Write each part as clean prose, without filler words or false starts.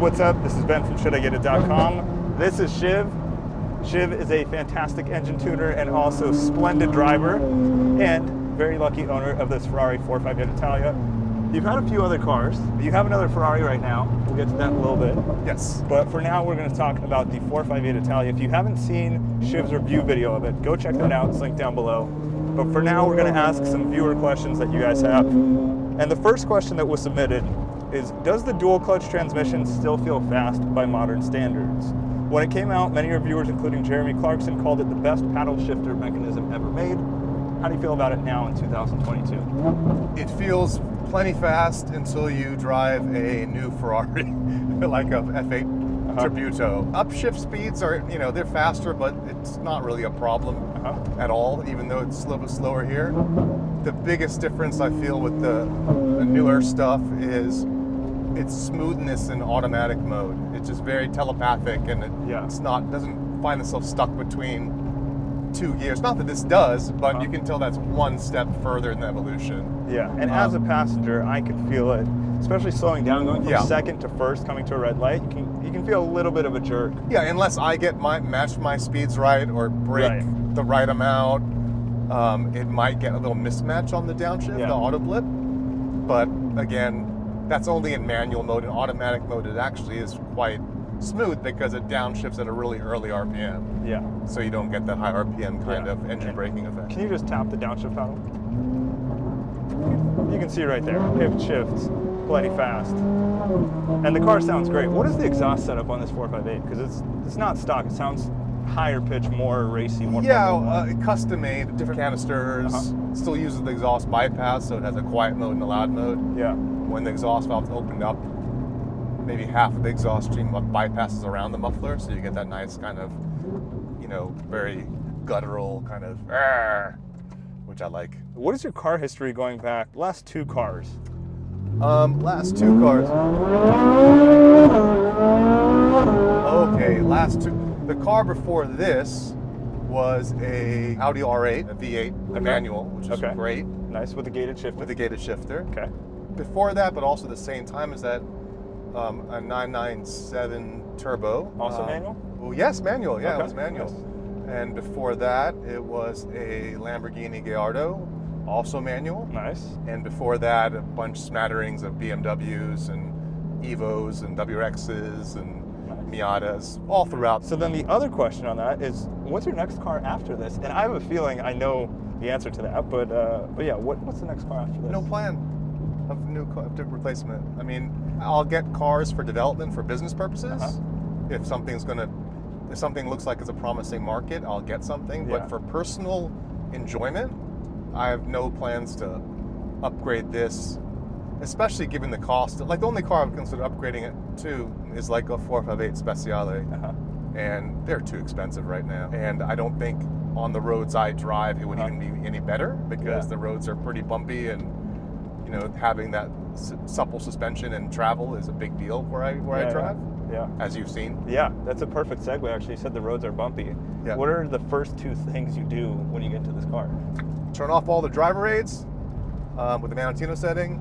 what's up? This is Ben from ShouldIGetIt.com. This is Shiv. Shiv is a fantastic engine tuner and also splendid driver and very lucky owner of this Ferrari 458 Italia. You've had a few other cars. You have another Ferrari right now. We'll get to that in a little bit. Yes. But for now, we're going to talk about the 458 Italia. If you haven't seen Shiv's review video of it, go check that out. It's linked down below. But for now, we're going to ask some viewer questions that you guys have. And the first question that was submitted is, does the dual clutch transmission still feel fast by modern standards? When it came out, many reviewers, including Jeremy Clarkson, called it the best paddle shifter mechanism ever made. How do you feel about it now in 2022? It feels plenty fast until you drive a new Ferrari, like a F8 Tributo. Upshift speeds are, they're faster, but it's not really a problem at all, even though it's a little bit slower here. The biggest difference I feel with the newer stuff is its smoothness in automatic mode. It's just very telepathic, and doesn't find itself stuck between two gears. Not that this does, but you can tell that's one step further in the evolution. Yeah, and as a passenger, I could feel it, especially slowing down, going from second to first, coming to a red light. You can feel a little bit of a jerk. Yeah, unless I match my speeds right or brake the right amount, it might get a little mismatch on the downshift, the auto blip. But again, that's only in manual mode. In automatic mode, it actually is quite smooth because it downshifts at a really early RPM. Yeah. So you don't get that high RPM kind of engine braking effect. Can you just tap the downshift pedal? You can see right there, it shifts plenty fast. And the car sounds great. What is the exhaust setup on this 458? Because it's not stock. It sounds higher pitch, more racy, more custom made, different canisters. Still uses the exhaust bypass, so it has a quiet mode and a loud mode. Yeah. When the exhaust valve's opened up, maybe half of the exhaust stream bypasses around the muffler, so you get that nice kind of, very guttural kind of, which I like. What is your car history going back? Last two cars. Last two cars. Okay, last two. The car before this was a Audi R8, a V8, a manual, which is great. Nice, with a gated shifter. With a gated shifter. Okay. Before that, but also the same time as that, a 997 turbo. Also manual? Well, yes, manual. Yeah, it was manual. Yes. And before that, it was a Lamborghini Gallardo, also manual. Nice. And before that, a bunch smatterings of BMWs and Evos and WRXs and Miatas, all throughout. So then the other question on that is, what's your next car after this? And I have a feeling I know the answer to that, but yeah, what's the next car after this? No plan of replacement. I mean, I'll get cars for development for business purposes. If something looks like it's a promising market, I'll get something. But for personal enjoyment, I have no plans to upgrade this, especially given the cost. Like, the only car I would consider upgrading it to is like a 458 Speciale, and they're too expensive right now. And I don't think on the roads I drive it would even be any better, because the roads are pretty bumpy, and having that supple suspension and travel is a big deal where I drive. Yeah, as you've seen. Yeah, that's a perfect segue. Actually, you said the roads are bumpy. Yeah. What are the first two things you do when you get into this car? Turn off all the driver aids with the Valentino setting,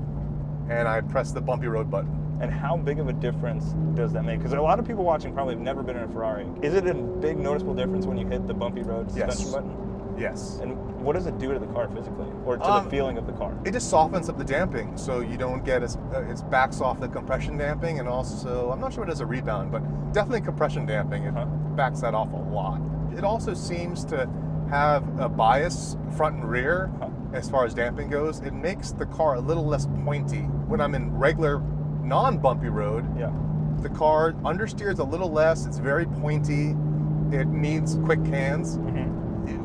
and I press the bumpy road button. And how big of a difference does that make? Because a lot of people watching probably have never been in a Ferrari. Is it a big noticeable difference when you hit the bumpy road suspension button? Yes. And what does it do to the car physically, or to the feeling of the car? It just softens up the damping, so you don't get it backs off the compression damping, and also, I'm not sure it does a rebound, but definitely compression damping. It backs that off a lot. It also seems to have a bias, front and rear, as far as damping goes. It makes the car a little less pointy. When I'm in regular, non-bumpy road, the car understeers a little less. It's very pointy. It needs quick hands.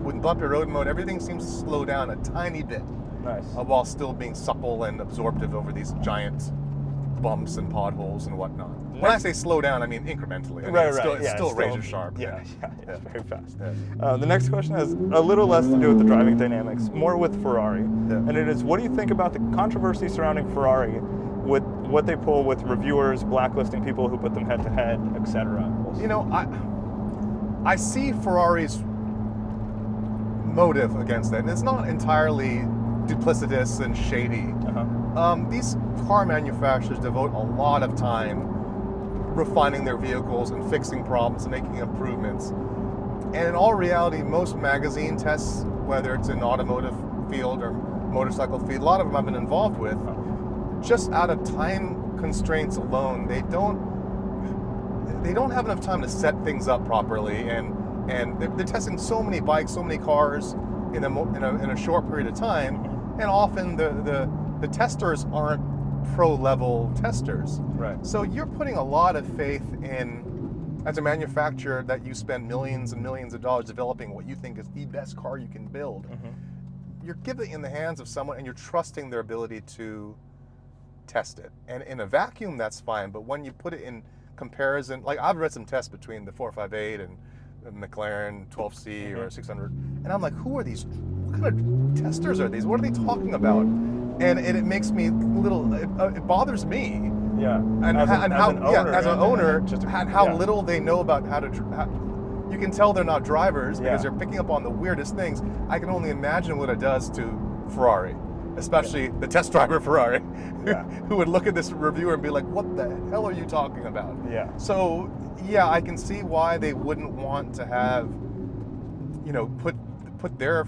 With bumpy road mode, everything seems to slow down a tiny bit. Nice. While still being supple and absorptive over these giant bumps and potholes and whatnot. When I say slow down, I mean incrementally. It's still razor sharp. Yeah, it's very fast. Yeah. The next question has a little less to do with the driving dynamics, more with Ferrari. And it is, what do you think about the controversy surrounding Ferrari with what they pull with reviewers, blacklisting people who put them head to head, etc.? I see Ferrari's motive against that, and it's not entirely duplicitous and shady. These car manufacturers devote a lot of time refining their vehicles and fixing problems and making improvements. And in all reality, most magazine tests, whether it's in automotive field or motorcycle field, a lot of them I've been involved with, just out of time constraints alone, they don't have enough time to set things up properly, and they're testing so many bikes, so many cars in a short period of time, and often the testers aren't pro-level testers. Right. So you're putting a lot of faith in, as a manufacturer, that you spend millions and millions of dollars developing what you think is the best car you can build. You're giving it in the hands of someone, and you're trusting their ability to test it. And in a vacuum, that's fine, but when you put it in comparison, like I've read some tests between the 458 and the McLaren 12C or 600, and I'm like, who are these? What kind of testers are these? What are they talking about? And it makes me it bothers me. Yeah. And as an owner, how little they know about how to. You can tell they're not drivers because they're picking up on the weirdest things. I can only imagine what it does to Ferrari, especially the test driver Ferrari, who would look at this reviewer and be like, what the hell are you talking about? Yeah. So, yeah, I can see why they wouldn't want to have, put their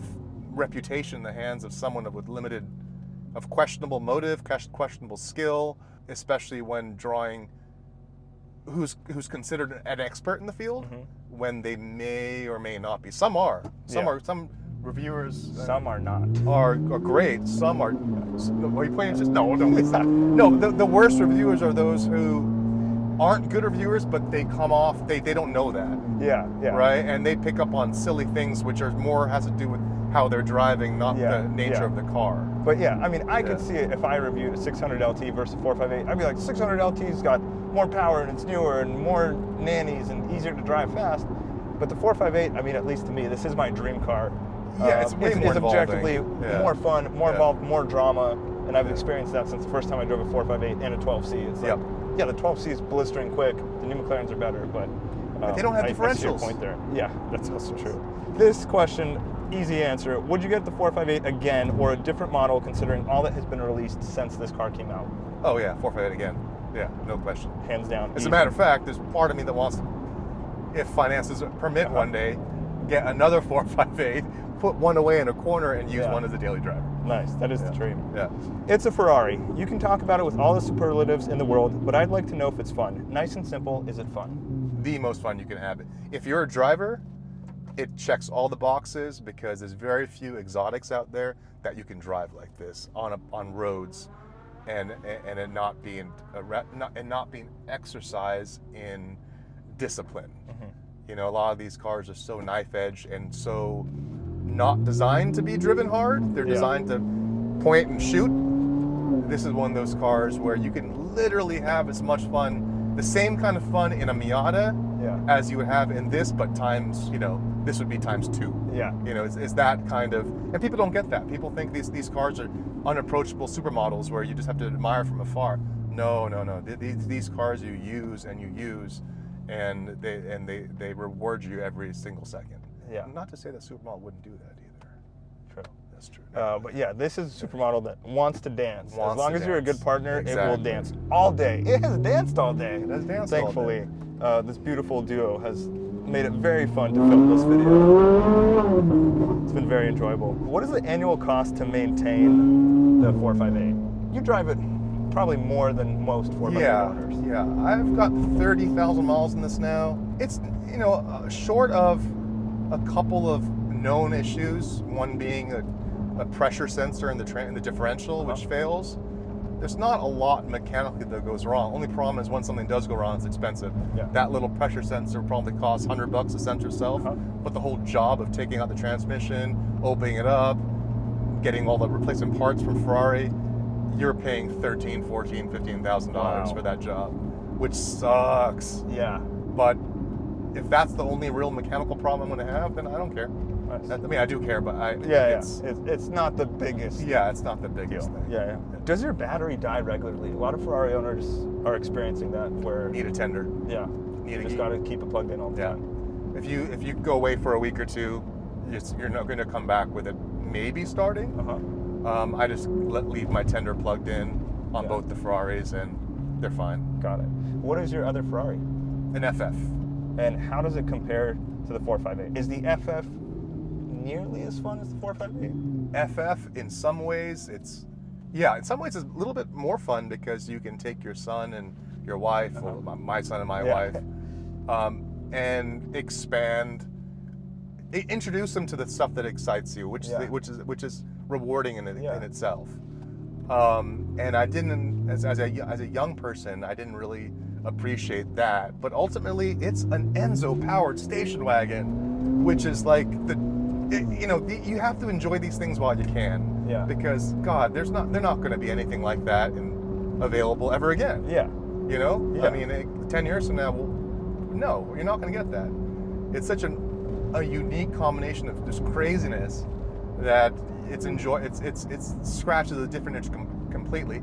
reputation in the hands of someone of questionable motive, questionable skill, especially when drawing who's considered an expert in the field, when they may or may not be. Some are. Some reviewers. Some are not. Are great. Some are. Are you pointing just no? Don't stop. No. The worst reviewers are those who aren't good reviewers, but they come off. They don't know that. Yeah. Right, and they pick up on silly things, which are more has to do with how they're driving, not the nature of the car. But yeah, I mean, I could see it if I reviewed a 600 LT versus 458. I'd be like, 600 LT's got more power and it's newer and more nannies and easier to drive fast. But the 458, I mean, at least to me, this is my dream car. Yeah, it's way more objectively more fun, more involved, more drama, and I've experienced that since the first time I drove a 458 and a 12C. It's like, the 12C is blistering quick. The new McLarens are better, but they don't have differentials. I see your point there. Yeah, that's also true. This question, easy answer. Would you get the 458 again or a different model considering all that has been released since this car came out? Oh yeah, 458 again. Yeah, no question. Hands down. As a matter of fact, there's part of me that wants to, if finances permit one day, get another 458, put one away in a corner and use one as a daily driver. Nice, that is the dream. Yeah. It's a Ferrari. You can talk about it with all the superlatives in the world, but I'd like to know if it's fun. Nice and simple, is it fun? The most fun you can have. If you're a driver, it checks all the boxes because there's very few exotics out there that you can drive like this on roads, and it not being exercise in discipline. A lot of these cars are so knife edge and so not designed to be driven hard. They're designed to point and shoot. This is one of those cars where you can literally have as much fun, the same kind of fun in a Miata as you would have in this, but times, this would be times 2. Yeah. It's that kind of, and people don't get that. People think these cars are unapproachable supermodels where you just have to admire from afar. No. These cars you use, and they reward you every single second. Yeah. Not to say that supermodel wouldn't do that either. True. That's true. But yeah, this is a supermodel that wants to dance. As long as you're a good partner, it will dance all day. It has danced all day. It has danced thankfully. All day. This beautiful duo has made it very fun to film this video. It's been very enjoyable. What is the annual cost to maintain the 458? You drive it probably more than most 458 owners. Yeah, I've got 30,000 miles in this now. It's, short of a couple of known issues, one being a pressure sensor in the differential, which fails. There's not a lot mechanically that goes wrong. Only problem is when something does go wrong, it's expensive. That little pressure sensor probably costs $100 to sensor itself, but the whole job of taking out the transmission, opening it up, getting all the replacement parts from Ferrari, you're paying $13,000, $14,000, $15,000 for that job, which sucks. Yeah. But if that's the only real mechanical problem I'm going to have, then I don't care. Nice. I mean, I do care, but it's not the biggest. Yeah, it's not the biggest thing. Yeah. Does your battery die regularly? A lot of Ferrari owners are experiencing that, where need a tender. Yeah. You just got to keep it plugged in all the time. If you go away for a week or two, you're not going to come back with it maybe starting. I just leave my tender plugged in on both the Ferraris, and they're fine. Got it. What is your other Ferrari? An FF. And how does it compare to the 458? Is the FF nearly as fun as the 458? FF, in some ways, it's a little bit more fun because you can take your son and your wife, or my son and my wife, and introduce them to the stuff that excites you, which is rewarding in itself. And I didn't, as a young person, I didn't really appreciate that. But ultimately, it's an Enzo-powered station wagon, which is like you have to enjoy these things while you can. Yeah. Because God, they're not going to be anything like that available ever again. Yeah. You know. Yeah. I mean, 10 years from now, no, you're not going to get that. It's such a unique combination of just craziness that it's scratches a different itch completely.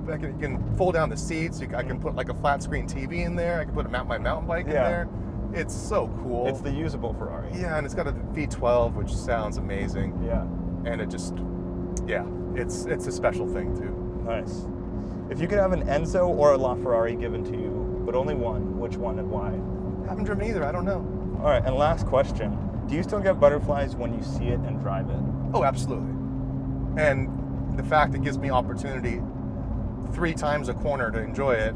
You can fold down the seats. I can put like a flat screen TV in there. I can put my mountain bike in there. It's so cool. It's the usable Ferrari. Yeah, and it's got a V12, which sounds amazing. Yeah. And it just, it's a special thing too. Nice. If you could have an Enzo or a LaFerrari given to you, but only one, which one and why? Haven't driven either. I don't know. All right, and last question. Do you still get butterflies when you see it and drive it? Oh, absolutely. And the fact it gives me opportunity 3 times a corner to enjoy it,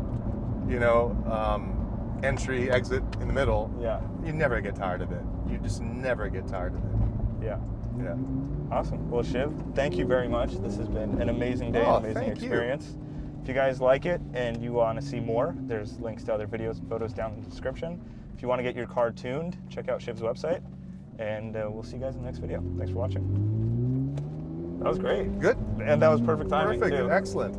entry, exit in the middle. Yeah. You never get tired of it. You just never get tired of it. Yeah. Yeah. Awesome. Well, Shiv, thank you very much. This has been an amazing day, amazing experience. If you guys like it and you want to see more, there's links to other videos and photos down in the description. If you want to get your car tuned, check out Shiv's website, and we'll see you guys in the next video. Thanks for watching. That was great. Good. And that was perfect timing, Perfect. too. Excellent.